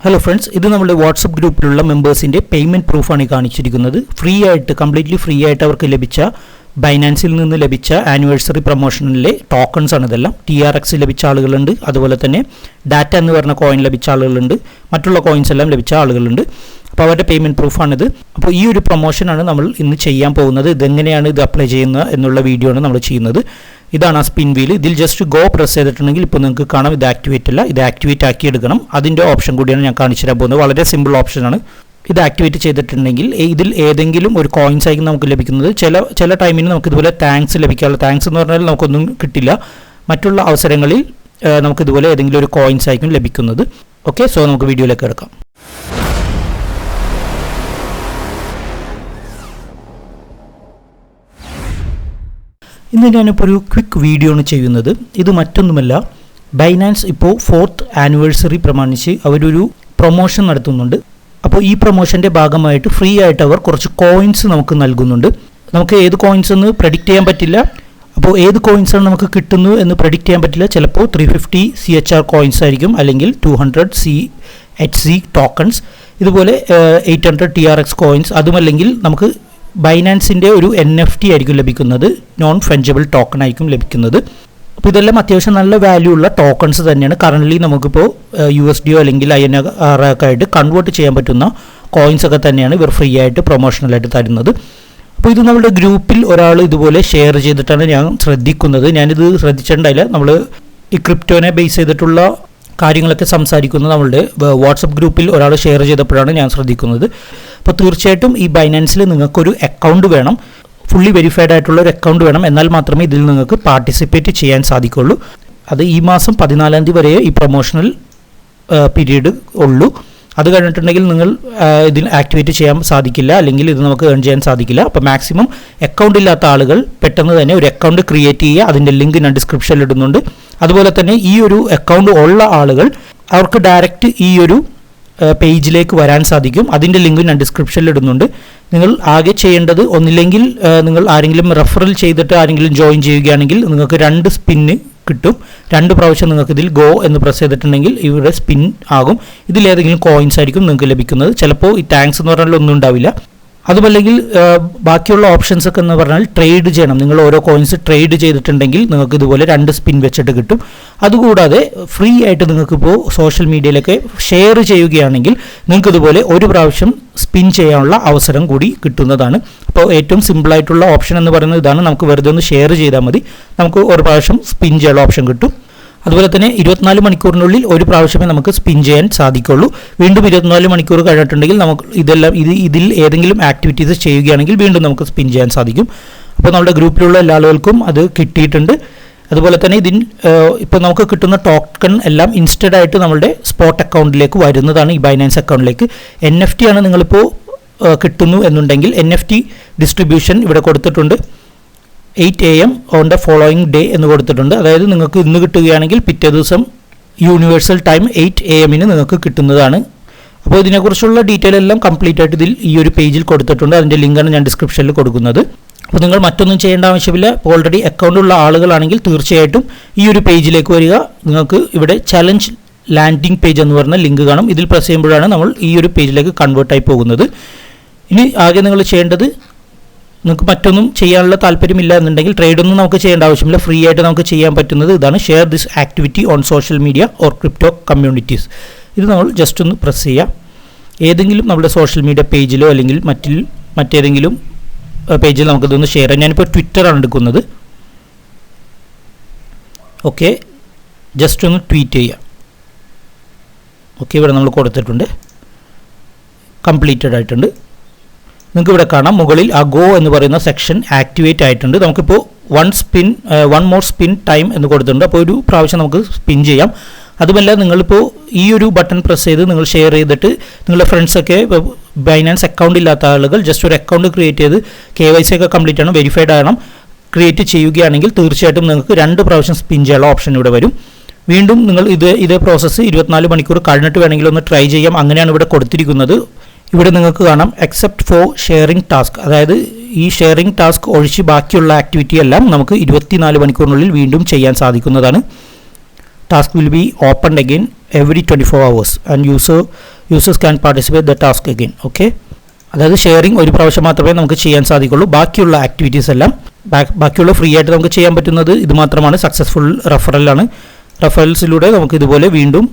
Hello friends, this is our WhatsApp group members in payment proof ആണ് കാണിച്ചിരിക്കുന്നത്. Free ആയിട്ട് completely free ആയിട്ട് അവർക്ക് ലഭിച്ച ബൈനാൻസിൽ നിന്ന് ലഭിച്ച ആനിവേഴ്സറി പ്രൊമോഷനിലെ ടോക്കൺസ് ആണ് ഇതെല്ലാം. TRX ലഭിച്ച ആളുകളുണ്ട്, അതുപോലെ തന്നെ ഡാറ്റ എന്ന് പറഞ്ഞ കോയിൻ ലഭിച്ച ആളുകളുണ്ട്, മറ്റുള്ള കോയിൻസ് എല്ലാം ലഭിച്ച ആളുകളുണ്ട്. അപ്പോൾ അവരുടെ പേയ്മെൻറ്റ് പ്രൂഫാണിത്. അപ്പോൾ ഈ ഒരു പ്രൊമോഷനാണ് നമ്മൾ ഇന്ന് ചെയ്യാൻ പോകുന്നത്. ഇതെങ്ങനെയാണ് ഇത് അപ്ലൈ ചെയ്യുന്നത് എന്നുള്ള വീഡിയോ ആണ് നമ്മൾ ചെയ്യുന്നത്. ഇതാണ് ആ സ്പിൻ വീൽ. ഇതിൽ ജസ്റ്റ് ഗോ പ്രസ് ചെയ്തിട്ടുണ്ടെങ്കിൽ ഇപ്പോൾ നിങ്ങൾക്ക് കാണാം ഇത് ആക്ടിവേറ്റ് അല്ല, ഇത് ആക്ടിവേറ്റ് ആക്കി എടുക്കണം. അതിൻ്റെ ഓപ്ഷൻ കൂടിയാണ് ഞാൻ കാണിച്ചു തരാൻ പോകുന്നത്. വളരെ സിമ്പിൾ ഓപ്ഷനാണ്. ഇത് ആക്ടിവേറ്റ് ചെയ്തിട്ടുണ്ടെങ്കിൽ ഇതിൽ ഏതെങ്കിലും ഒരു കോയിൻസ് ആയിരിക്കും നമുക്ക് ലഭിക്കുന്നത്. ചില ടൈമിന് നമുക്ക് ഇതുപോലെ താങ്ക്സ് ലഭിക്കാനുള്ള, താങ്ക്സ് എന്ന് പറഞ്ഞാൽ നമുക്കൊന്നും കിട്ടില്ല. മറ്റുള്ള അവസരങ്ങളിൽ നമുക്കിതുപോലെ ഏതെങ്കിലും ഒരു കോയിൻസ് ആയിരിക്കും ലഭിക്കുന്നത്. ഓക്കെ, സോ നമുക്ക് വീഡിയോയിലേക്ക് എടുക്കാം. ഇന്ന് ഞാനിപ്പോൾ ഒരു ക്വിക്ക് വീഡിയോ ആണ് ചെയ്യുന്നത്. ഇത് മറ്റൊന്നുമല്ല, ബൈനാൻസ് ഇപ്പോൾ 4th ആനിവേഴ്സറി പ്രമാണിച്ച് അവരൊരു പ്രൊമോഷൻ നടത്തുന്നുണ്ട്. അപ്പോൾ ഈ പ്രൊമോഷൻ്റെ ഭാഗമായിട്ട് ഫ്രീ ആയിട്ട് അവർ കുറച്ച് കോയിൻസ് നമുക്ക് നൽകുന്നുണ്ട്. നമുക്ക് ഏത് കോയിൻസ് എന്ന് പ്രെഡിക്റ്റ് ചെയ്യാൻ പറ്റില്ല. അപ്പോൾ ഏത് കോയിൻസാണ് നമുക്ക് കിട്ടുന്നു എന്ന് പ്രെഡിക്റ്റ് ചെയ്യാൻ പറ്റില്ല. ചിലപ്പോൾ 350 CHR കോയിൻസ് ആയിരിക്കും, അല്ലെങ്കിൽ 200 CHZ ടോക്കൺസ്, ഇതുപോലെ 800 TRX കോയിൻസ്, അതുമല്ലെങ്കിൽ നമുക്ക് ബൈനാൻസിൻ്റെ ഒരു NFT ആയിരിക്കും ലഭിക്കുന്നത്, നോൺ ഫഞ്ചബിൾ ടോക്കൺ ആയിരിക്കും ലഭിക്കുന്നത്. അപ്പോൾ ഇതെല്ലാം അത്യാവശ്യം നല്ല വാല്യൂ ഉള്ള ടോക്കൺസ് തന്നെയാണ്. കറൻ്റ്ലി നമുക്കിപ്പോൾ USD അല്ലെങ്കിൽ INR ഒക്കെ ആയിട്ട് കൺവേർട്ട് ചെയ്യാൻ പറ്റുന്ന കോയിൻസ് ഒക്കെ തന്നെയാണ് ഇവർ ഫ്രീ ആയിട്ട് പ്രൊമോഷണലായിട്ട് തരുന്നത്. അപ്പോൾ ഇത് നമ്മുടെ ഗ്രൂപ്പിൽ ഒരാൾ ഇതുപോലെ ഷെയർ ചെയ്തിട്ടാണ് ഞാൻ ശ്രദ്ധിക്കുന്നത്. ഞാനിത് ശ്രദ്ധിച്ചിട്ടുണ്ടായില്ല. നമ്മൾ ഈ ക്രിപ്റ്റോനെ ബേസ് ചെയ്തിട്ടുള്ള കാര്യങ്ങളൊക്കെ സംസാരിക്കുന്നത് നമ്മളുടെ വാട്സപ്പ് ഗ്രൂപ്പിൽ ഒരാൾ ഷെയർ ചെയ്തപ്പോഴാണ് ഞാൻ ശ്രദ്ധിക്കുന്നത്. അപ്പോൾ തീർച്ചയായിട്ടും ഈ ബൈനാൻസിൽ നിങ്ങൾക്കൊരു അക്കൗണ്ട് വേണം, ഫുള്ളി വെരിഫൈഡ് ആയിട്ടുള്ള ഒരു അക്കൗണ്ട് വേണം. എന്നാൽ മാത്രമേ ഇതിൽ നിങ്ങൾക്ക് പാർട്ടിസിപ്പേറ്റ് ചെയ്യാൻ സാധിക്കുള്ളൂ. അത് ഈ മാസം 14-ാം തീയതി വരെ ഈ പ്രൊമോഷണൽ പീരീഡ് ഉള്ളൂ. അത് കഴിഞ്ഞിട്ടുണ്ടെങ്കിൽ നിങ്ങൾ ഇതിൽ ആക്ടിവേറ്റ് ചെയ്യാൻ സാധിക്കില്ല, അല്ലെങ്കിൽ ഇത് നമുക്ക് ഏൺ ചെയ്യാൻ സാധിക്കില്ല. അപ്പോൾ മാക്സിമം അക്കൗണ്ട് ഇല്ലാത്ത ആളുകൾ പെട്ടെന്ന് തന്നെ ഒരു അക്കൗണ്ട് ക്രിയേറ്റ് ചെയ്യുക. അതിൻ്റെ ലിങ്ക് ഞാൻ ഡിസ്ക്രിപ്ഷനിൽ ഇടുന്നുണ്ട്. അതുപോലെ തന്നെ ഈ ഒരു അക്കൗണ്ട് ഉള്ള ആളുകൾ അവർക്ക് ഡയറക്റ്റ് ഈ ഒരു പേജിലേക്ക് വരാൻ സാധിക്കും. അതിൻ്റെ ലിങ്ക് ഞാൻ ഡിസ്ക്രിപ്ഷനിൽ ഇടുന്നുണ്ട്. നിങ്ങൾ ആകെ ചെയ്യേണ്ടത്, ഒന്നില്ലെങ്കിൽ നിങ്ങൾ ആരെങ്കിലും റെഫറൽ ചെയ്തിട്ട് ആരെങ്കിലും ജോയിൻ ചെയ്യുകയാണെങ്കിൽ നിങ്ങൾക്ക് 2 സ്പിന്ന് കിട്ടും. 2 പ്രാവശ്യം നിങ്ങൾക്ക് ഇതിൽ ഗോ എന്ന് പ്രസ് ചെയ്തിട്ടുണ്ടെങ്കിൽ ഇവിടെ സ്പിൻ ആകും. ഇതിലേതെങ്കിലും കോയിൻസ് ആയിരിക്കും നിങ്ങൾക്ക് ലഭിക്കുന്നത്. ചിലപ്പോൾ ഈ താങ്ക്സ് എന്ന് പറഞ്ഞാൽ ഒന്നും ഉണ്ടാവില്ല. അതുമല്ലെങ്കിൽ ബാക്കിയുള്ള ഓപ്ഷൻസ് ഒക്കെ എന്ന് പറഞ്ഞാൽ ട്രേഡ് ചെയ്യണം. നിങ്ങൾ ഓരോ കോയിൻസ് ട്രേഡ് ചെയ്തിട്ടുണ്ടെങ്കിൽ നിങ്ങൾക്ക് ഇതുപോലെ 2 സ്പിൻ വെച്ചിട്ട് കിട്ടും. അതുകൂടാതെ ഫ്രീ ആയിട്ട് നിങ്ങൾക്കിപ്പോൾ സോഷ്യൽ മീഡിയയിലൊക്കെ ഷെയർ ചെയ്യുകയാണെങ്കിൽ നിങ്ങൾക്ക് ഇതുപോലെ ഒരു പ്രാവശ്യം സ്പിൻ ചെയ്യാനുള്ള അവസരം കൂടി കിട്ടുന്നതാണ്. അപ്പോൾ ഏറ്റവും സിമ്പിളായിട്ടുള്ള ഓപ്ഷൻ എന്ന് പറയുന്നത് ഇതാണ്. നമുക്ക് വെറുതെ ഒന്ന് ഷെയർ ചെയ്താൽ മതി, നമുക്ക് ഒരു പ്രാവശ്യം സ്പിൻ ചെയ്യാനുള്ള ഓപ്ഷൻ കിട്ടും. അതുപോലെ തന്നെ 24 മണിക്കൂറിനുള്ളിൽ ഒരു പ്രാവശ്യമേ നമുക്ക് സ്പിൻ ചെയ്യാൻ സാധിക്കുള്ളൂ. വീണ്ടും 24 മണിക്കൂർ കഴിഞ്ഞിട്ടുണ്ടെങ്കിൽ നമുക്ക് ഇതിൽ ഏതെങ്കിലും ആക്ടിവിറ്റീസ് ചെയ്യുകയാണെങ്കിൽ വീണ്ടും നമുക്ക് സ്പിൻ ചെയ്യാൻ സാധിക്കും. അപ്പോൾ നമ്മുടെ ഗ്രൂപ്പിലുള്ള എല്ലാ ആളുകൾക്കും അത് കിട്ടിയിട്ടുണ്ട്. അതുപോലെ തന്നെ ഇപ്പോൾ നമുക്ക് കിട്ടുന്ന ടോക്കൺ എല്ലാം ഇൻസ്റ്റഡ് ആയിട്ട് നമ്മുടെ സ്പോട്ട് അക്കൗണ്ടിലേക്ക് വരുന്നതാണ്, ഈ ബൈനാൻസ് അക്കൗണ്ടിലേക്ക്. NFT ആണ് നിങ്ങളിപ്പോൾ കിട്ടുന്നു എന്നുണ്ടെങ്കിൽ NFT ഡിസ്ട്രിബ്യൂഷൻ ഇവിടെ കൊടുത്തിട്ടുണ്ട്. 8 AM on the following day എന്ന് കൊടുത്തിട്ടുണ്ട്. അതായത് നിങ്ങൾക്ക് ഇന്ന് കിട്ടുകയാണെങ്കിൽ പിറ്റേ ദിവസം യൂണിവേഴ്സൽ ടൈം 8 AM നിങ്ങൾക്ക് കിട്ടുന്നതാണ്. അപ്പോൾ ഇതിനെക്കുറിച്ചുള്ള ഡീറ്റെയിൽ എല്ലാം കംപ്ലീറ്റ് ആയിട്ട് ഈ ഒരു പേജിൽ കൊടുത്തിട്ടുണ്ട്. അതിൻ്റെ ലിങ്കാണ് ഞാൻ ഡിസ്ക്രിപ്ഷനിൽ കൊടുക്കുന്നത്. അപ്പോൾ നിങ്ങൾ മറ്റൊന്നും ചെയ്യേണ്ട ആവശ്യമില്ല. ഓൾറെഡി അക്കൗണ്ട് ഉള്ള ആളുകളാണെങ്കിൽ തീർച്ചയായിട്ടും ഈ ഒരു പേജിലേക്ക് വരിക. നിങ്ങൾക്ക് ഇവിടെ ചലഞ്ച് ലാൻഡിംഗ് പേജ് എന്ന് പറഞ്ഞ ലിങ്ക് കാണും. ഇതിൽ പ്രസ് ചെയ്യുമ്പോഴാണ് നമ്മൾ ഈ ഒരു പേജിലേക്ക് കൺവേർട്ടായി പോകുന്നത്. ഇനി ആകെ നിങ്ങൾ ചെയ്യേണ്ടത്, നിങ്ങൾക്ക് മറ്റൊന്നും ചെയ്യാനുള്ള താല്പര്യമില്ല എന്നുണ്ടെങ്കിൽ, ട്രേഡൊന്നും നമുക്ക് ചെയ്യേണ്ട ആവശ്യമില്ല, ഫ്രീ ആയിട്ട് നമുക്ക് ചെയ്യാൻ പറ്റുന്നത് ഇതാണ്: share this activity on social media or crypto communities. ഇത് നമ്മൾ ജസ്റ്റ് ഒന്ന് പ്രസ് ചെയ്യാം. ഏതെങ്കിലും നമ്മുടെ സോഷ്യൽ മീഡിയ പേജിലോ അല്ലെങ്കിൽ മറ്റേതെങ്കിലും പേജിൽ നമുക്കിതൊന്ന് ഷെയർ ചെയ്യാം. ഞാനിപ്പോൾ ട്വിറ്ററാണ് എടുക്കുന്നത്. ഓക്കെ, ജസ്റ്റ് ഒന്ന് ട്വീറ്റ് ചെയ്യാം. ഓക്കെ, ഇവിടെ നമ്മൾ കൊടുത്തിട്ടുണ്ട്, കംപ്ലീറ്റഡ് ആയിട്ടുണ്ട്. നിങ്ങൾക്ക് ഇവിടെ കാണാം മുകളിൽ ആ ഗോ എന്ന് പറയുന്ന സെക്ഷൻ ആക്ടിവേറ്റ് ആയിട്ടുണ്ട്. നമുക്കിപ്പോൾ 1 മോർ സ്പിൻ ടൈം എന്ന് കൊടുത്തിട്ടുണ്ട്. അപ്പോൾ ഒരു പ്രാവശ്യം നമുക്ക് സ്പിൻ ചെയ്യാം. അതുമല്ല, നിങ്ങളിപ്പോൾ ഈ ഒരു ബട്ടൺ പ്രസ് ചെയ്ത് നിങ്ങൾ ഷെയർ ചെയ്തിട്ട് നിങ്ങളുടെ ഫ്രണ്ട്സൊക്കെ ബൈനാൻസ് അക്കൗണ്ട് ഇല്ലാത്ത ആളുകൾ ജസ്റ്റ് ഒരു അക്കൗണ്ട് ക്രിയേറ്റ് ചെയ്ത് KYC ഒക്കെ കംപ്ലീറ്റ് ആണ്, വെരിഫൈഡ് ആകണം, ക്രിയേറ്റ് ചെയ്യുകയാണെങ്കിൽ തീർച്ചയായിട്ടും നിങ്ങൾക്ക് 2 പ്രാവശ്യം സ്പിൻ ചെയ്യാനുള്ള ഓപ്ഷൻ ഇവിടെ വരും. വീണ്ടും നിങ്ങൾ ഇതേ പ്രോസസ്സ് 24 മണിക്കൂർ കഴിഞ്ഞിട്ട് വേണമെങ്കിൽ ഒന്ന് ട്രൈ ചെയ്യാം. അങ്ങനെയാണ് ഇവിടെ കൊടുത്തിരിക്കുന്നത്. ഇവിടെ നിങ്ങൾക്ക് കാണാം എക്സെപ്റ്റ് ഫോർ ഷെയറിംഗ് ടാസ്ക്, അതായത് ഈ ഷെയറിംഗ് ടാസ്ക് ഒഴിച്ച് ബാക്കിയുള്ള ആക്ടിവിറ്റി എല്ലാം നമുക്ക് 24 മണിക്കൂറിനുള്ളിൽ വീണ്ടും ചെയ്യാൻ സാധിക്കുന്നതാണ്. task will be opened again every 24 hours and users can participate the task again. Okay, അതായത് ഷെയറിംഗ് ഒരു പ്രാവശ്യം മാത്രമേ നമുക്ക് ചെയ്യാൻ സാധിക്കുള്ളൂ. ബാക്കിയുള്ള ആക്ടിവിറ്റീസ് എല്ലാം ബാക്കിയുള്ള ഫ്രീ ആയിട്ട് നമുക്ക് ചെയ്യാൻ പറ്റുന്നത് ഇത് മാത്രമാണ്. സക്സസ്ഫുൾ റെഫറലാണ്. റെഫറൽസിലൂടെ നമുക്ക് ഇതുപോലെ വീണ്ടും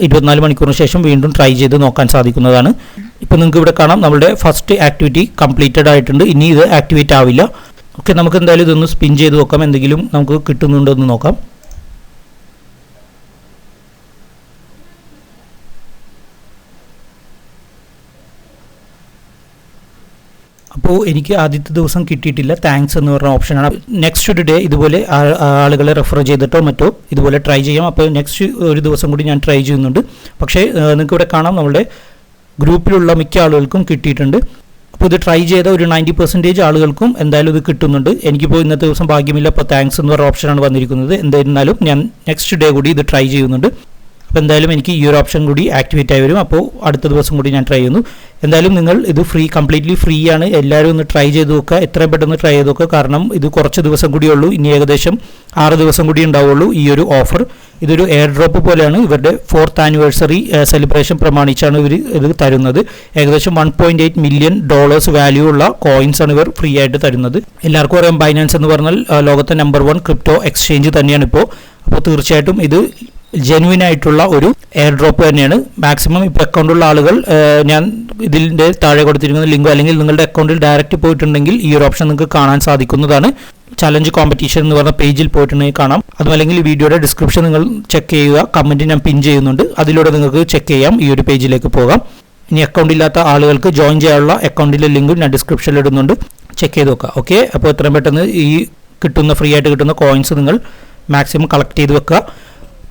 24 മണിക്കൂറിന് ശേഷം വീണ്ടും ട്രൈ ചെയ്ത് നോക്കാൻ സാധിക്കുന്നതാണ്. ഇപ്പോൾ നിങ്ങൾക്ക് ഇവിടെ കാണാം നമ്മുടെ ഫസ്റ്റ് ആക്ടിവിറ്റി കംപ്ലീറ്റഡ് ആയിട്ടുണ്ട്. ഇനി ഇത് ആക്ടിവേറ്റ് ആവില്ല. ഓക്കെ, നമുക്ക് എന്തായാലും ഇതൊന്ന് സ്പിൻ ചെയ്ത് നോക്കാം, എന്തെങ്കിലും നമുക്ക് കിട്ടുന്നുണ്ടോ എന്ന് നോക്കാം. അപ്പോൾ എനിക്ക് ആദ്യത്തെ ദിവസം കിട്ടിയിട്ടില്ല. താങ്ക്സ് എന്ന് പറഞ്ഞ ഓപ്ഷനാണ്. നെക്സ്റ്റ് ഡേ ഇതുപോലെ ആളുകളെ റെഫർ ചെയ്തിട്ടോ മറ്റോ ഇതുപോലെ ട്രൈ ചെയ്യാം. അപ്പോൾ നെക്സ്റ്റ് ഒരു ദിവസം കൂടി ഞാൻ ട്രൈ ചെയ്യുന്നുണ്ട്. പക്ഷേ നിങ്ങൾക്ക് ഇവിടെ കാണാം നമ്മുടെ ഗ്രൂപ്പിലുള്ള മിക്ക ആളുകൾക്കും കിട്ടിയിട്ടുണ്ട്. അപ്പോൾ ഇത് ട്രൈ ചെയ്ത ഒരു 90% ആളുകൾക്കും എന്തായാലും ഇത് കിട്ടുന്നുണ്ട്. എനിക്കിപ്പോൾ ഇന്നത്തെ ദിവസം ഭാഗ്യമില്ല. അപ്പോൾ താങ്ക്സ് എന്ന് പറഞ്ഞ ഓപ്ഷനാണ് വന്നിരിക്കുന്നത്. എന്തായിരുന്നാലും ഞാൻ നെക്സ്റ്റ് ഡേ കൂടി ഇത് ട്രൈ ചെയ്യുന്നുണ്ട്. അപ്പോൾ എന്തായാലും എനിക്ക് ഈ ഒരു ഓപ്ഷൻ കൂടി ആക്ടിവേറ്റ് ആയി വരും. അപ്പോൾ അടുത്ത ദിവസം കൂടി ഞാൻ ട്രൈ ചെയ്യുന്നു. എന്തായാലും നിങ്ങൾ ഇത് കംപ്ലീറ്റ്ലി ഫ്രീ ആണ്. എല്ലാവരും ഒന്ന് ട്രൈ ചെയ്ത് നോക്കുക, എത്രയും പെട്ടെന്ന് ട്രൈ ചെയ്ത് നോക്കുക. കാരണം ഇത് കുറച്ച് ദിവസം കൂടിയുള്ളൂ. ഇനി ഏകദേശം 6 ദിവസം കൂടി ഉണ്ടാവുള്ളൂ ഈ ഒരു ഓഫർ. ഇതൊരു എയർ ഡ്രോപ്പ് പോലെയാണ്. ഇവരുടെ 4th ആനിവേഴ്സറി സെലിബ്രേഷൻ പ്രമാണിച്ചാണ് ഇവർ ഇത് തരുന്നത്. ഏകദേശം $1.8 മില്യൺ വാല്യൂ ഉള്ള കോയിൻസ് ആണ് ഇവർ ഫ്രീ ആയിട്ട് തരുന്നത്. എല്ലാവർക്കും അറിയാം ബൈനാൻസ് എന്ന് പറഞ്ഞാൽ ലോകത്തെ നമ്പർ 1 ക്രിപ്റ്റോ എക്സ്ചേഞ്ച് തന്നെയാണ് ഇപ്പോൾ. അപ്പോൾ തീർച്ചയായിട്ടും ഇത് ജെനുവിൻ ആയിട്ടുള്ള ഒരു എയർ ഡ്രോപ്പ് തന്നെയാണ്. മാക്സിമം ഇപ്പോൾ അക്കൗണ്ടുള്ള ആളുകൾ ഞാൻ ഇതിൻ്റെ താഴെ കൊടുത്തിരിക്കുന്ന ലിങ്കോ അല്ലെങ്കിൽ നിങ്ങളുടെ അക്കൗണ്ടിൽ ഡയറക്റ്റ് പോയിട്ടുണ്ടെങ്കിൽ ഈ ഒരു ഓപ്ഷൻ നിങ്ങൾക്ക് കാണാൻ സാധിക്കുന്നതാണ്. ചലഞ്ച് കോമ്പറ്റീഷൻ എന്ന് പറഞ്ഞ പേജിൽ പോയിട്ടുണ്ടെങ്കിൽ കാണാം. അതുമല്ലെങ്കിൽ ഈ വീഡിയോയുടെ ഡിസ്ക്രിപ്ഷൻ നിങ്ങൾ ചെക്ക് ചെയ്യുക, കമൻറ്റ് ഞാൻ പിൻ ചെയ്യുന്നുണ്ട്, അതിലൂടെ നിങ്ങൾക്ക് ചെക്ക് ചെയ്യാം. ഈ ഒരു പേജിലേക്ക് പോകാം. ഇനി അക്കൗണ്ട് ഇല്ലാത്ത ആളുകൾക്ക് ജോയിൻ ചെയ്യാനുള്ള അക്കൗണ്ടിൻ്റെ ലിങ്കും ഞാൻ ഡിസ്ക്രിപ്ഷനിൽ ഇടുന്നുണ്ട്, ചെക്ക് ചെയ്ത് നോക്കുക. ഓക്കെ, അപ്പോൾ എത്രയും പെട്ടെന്ന് ഈ ഫ്രീ ആയിട്ട് കിട്ടുന്ന കോയിൻസ് നിങ്ങൾ മാക്സിമം കളക്ട് ചെയ്ത് വെക്കുക.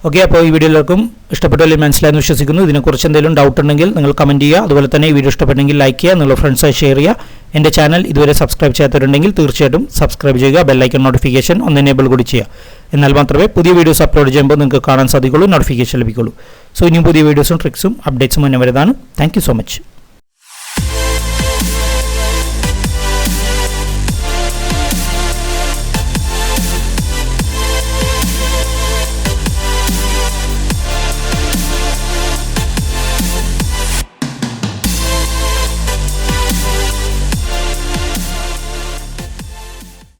ഓക്കെ, അപ്പോൾ ഈ വീഡിയോ എല്ലാവർക്കും ഇഷ്ടപ്പെട്ടല്ലേ മനസ്സിലായെന്ന് വിശ്വസിക്കുന്നു. ഇതിനെക്കുറിച്ച് എന്തെങ്കിലും ഡൗട്ട് ഉണ്ടെങ്കിൽ നിങ്ങൾ കമൻറ്റ് ചെയ്യുക. അതുപോലെ തന്നെ ഈ വീഡിയോ ഇഷ്ടപ്പെട്ടെങ്കിൽ ലൈക്ക് ചെയ്യുക, നിങ്ങളുടെ ഫ്രണ്ട്സായി ഷെയർ ചെയ്യുക. എൻ്റെ ചാനൽ ഇതുവരെ സബ്സ്ക്രൈബ് ചെയ്യാത്തവരുണ്ടെങ്കിൽ തീർച്ചയായിട്ടും സബ്സ്ക്രൈബ് ചെയ്യുക. ബെല്ലൈക്കൺ നോട്ടിഫിക്കേഷൻ ഒന്ന് എനേബിൾ കൂടി ചെയ്യുക. എന്നാൽ മാത്രമേ പുതിയ വീഡിയോസ് അപ്ലോഡ് ചെയ്യുമ്പോൾ നിങ്ങൾക്ക് കാണാൻ സാധിക്കുള്ളൂ, നോട്ടിഫിക്കേഷൻ ലഭിക്കുള്ളൂ. സോ ഇനിയും പുതിയ വീഡിയോസും ട്രിക്സും അപ്ഡേറ്റ്സും മുന്നേ വരുന്നതാണ്. Thank you so much.